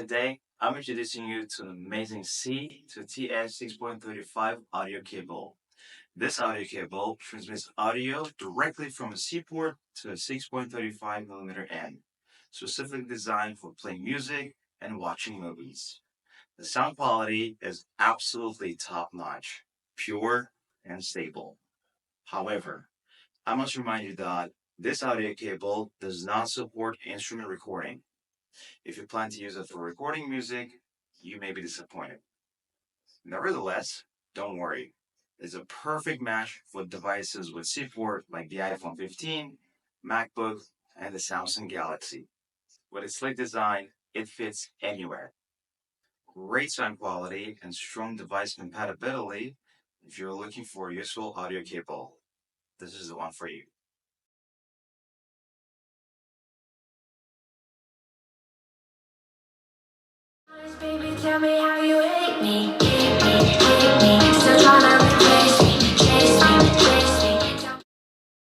Today, I'm introducing you to an amazing C to TS 6.35 audio cable. This audio cable transmits audio directly from a C port to a 6.35mm end, specifically designed for playing music and watching movies. The sound quality is absolutely top-notch, pure, and stable. However, I must remind you that this audio cable does not support instrument recording. If you plan to use it for recording music, you may be disappointed. Nevertheless, don't worry. It's a perfect match for devices with C port like the iPhone 15, MacBook, and the Samsung Galaxy. With its slick design, it fits anywhere. Great sound quality and strong device compatibility. If you're looking for a useful audio cable, this is the one for you. Baby, tell me how you hate me.